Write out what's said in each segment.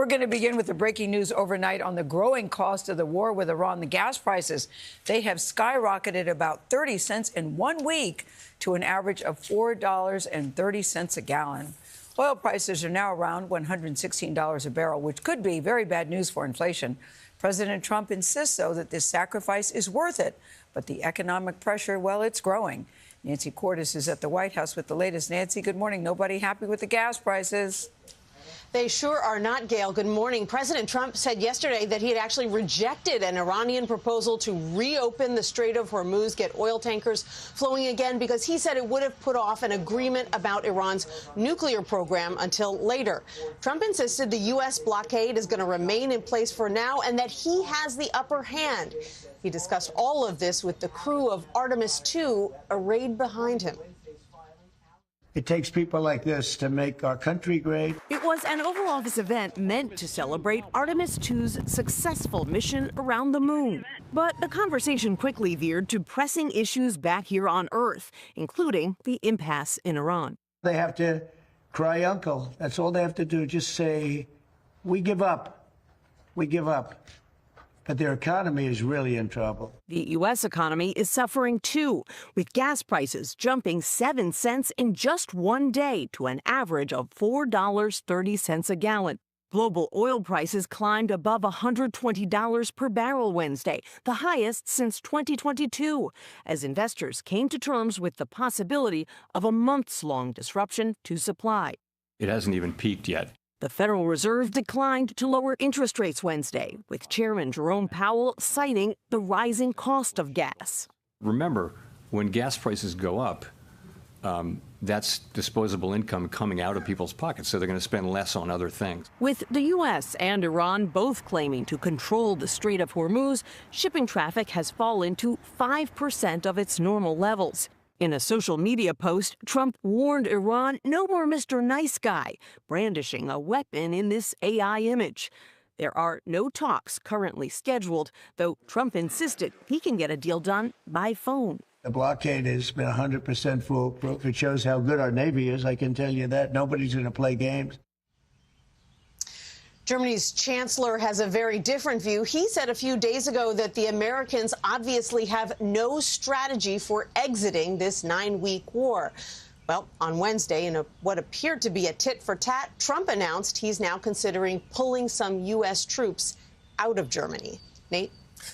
We're going to begin with the breaking news overnight on the growing cost of the war with Iran. The gas prices, they have skyrocketed about 30 cents in 1 week to an average of $4.30 a gallon. Oil prices are now around $116 a barrel, which could be very bad news for inflation. President Trump insists, though, that this sacrifice is worth it. But the economic pressure, well, it's growing. Nancy Cordes is at the White House with the latest. Nancy, good morning. Nobody happy with the gas prices. They sure are not, Gayle. Good morning. President Trump said yesterday that he had actually rejected an Iranian proposal to reopen the Strait of Hormuz, get oil tankers flowing again, because he said it would have put off an agreement about Iran's nuclear program until later. Trump insisted the U.S. blockade is going to remain in place for now and that he has the upper hand. He discussed all of this with the crew of Artemis II arrayed behind him. It takes people like this to make our country great. It was an Oval Office event meant to celebrate Artemis II's successful mission around the moon. But the conversation quickly veered to pressing issues back here on Earth, including the impasse in Iran. They have to cry uncle. That's all they have to do. Just say, we give up. We give up. But their economy is really in trouble. The U.S. economy is suffering too, with gas prices jumping 7 cents in just 1 day to an average of $4.30 a gallon. Global oil prices climbed above $120 per barrel Wednesday, the highest since 2022, as investors came to terms with the possibility of a months-long disruption to supply. It hasn't even peaked yet. The Federal Reserve declined to lower interest rates Wednesday, with Chairman Jerome Powell citing the rising cost of gas. Remember, when gas prices go up, that's disposable income coming out of people's pockets, so they're going to spend less on other things. With the U.S. and Iran both claiming to control the Strait of Hormuz, shipping traffic has fallen to 5% of its normal levels. In a social media post, Trump warned Iran no more Mr. Nice Guy, brandishing a weapon in this AI image. There are no talks currently scheduled, though Trump insisted he can get a deal done by phone. The blockade has been 100% foolproof. It shows how good our Navy is, I can tell you that. Nobody's going to play games. Germany's chancellor has a very different view. He said a few days ago that the Americans obviously have no strategy for exiting this 9-week war. Well, on Wednesday, in what appeared to be a tit-for-tat, Trump announced he's now considering pulling some U.S. troops out of Germany. Nate?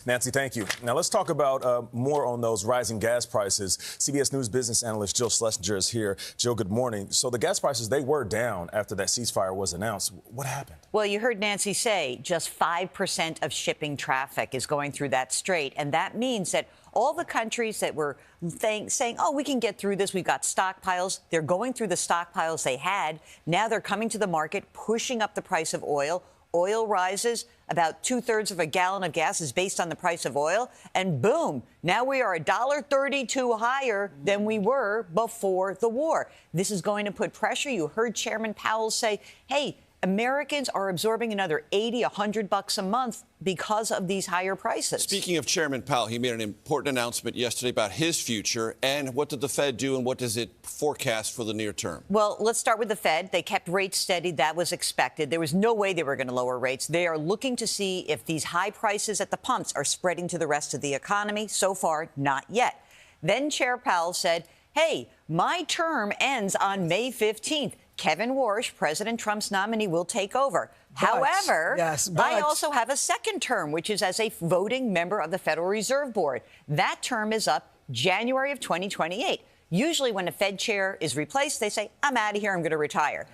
Nancy, thank you. Now let's talk about more on those rising gas prices. CBS News business analyst Jill Schlesinger is here. Jill, good morning. So the gas prices, they were down after that ceasefire was announced. What happened? Well, you heard Nancy say just 5% of shipping traffic is going through that strait. And that means that all the countries that were saying, oh, we can get through this, we've got stockpiles, they're going through the stockpiles they had. Now they're coming to the market, pushing up the price of oil. Oil rises. About 2/3 of a gallon of gas is based on the price of oil. And boom, now we are $1.32 higher than we were before the war. This is going to put pressure. You heard Chairman Powell say, hey, Americans are absorbing another $80, $100 a month because of these higher prices. Speaking of Chairman Powell, he made an important announcement yesterday about his future. And what did the Fed do and what does it forecast for the near term? Well, let's start with the Fed. They kept rates steady. That was expected. There was no way they were going to lower rates. They are looking to see if these high prices at the pumps are spreading to the rest of the economy. So far, not yet. Then Chair Powell said, hey, my term ends on May 15th. Kevin Warsh, President Trump's nominee, will take over. However, I also have a second term, which is as a voting member of the Federal Reserve Board. That term is up January of 2028. Usually when a Fed chair is replaced, they say, I'm out of here, I'm going to retire.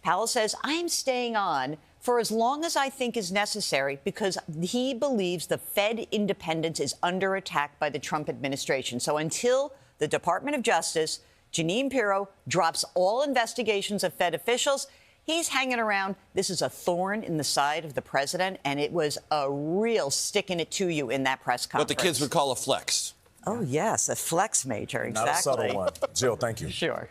Powell says, I'm staying on for as long as I think is necessary because he believes the Fed independence is under attack by the Trump administration. So until the Department of Justice, Jeanine Pirro, drops all investigations of Fed officials, he's hanging around. This is a thorn in the side of the president, and it was a real sticking it to you in that press conference. What the kids would call a flex. Oh, yes, a flex major, exactly. Not a subtle one. Jill, thank you. Sure.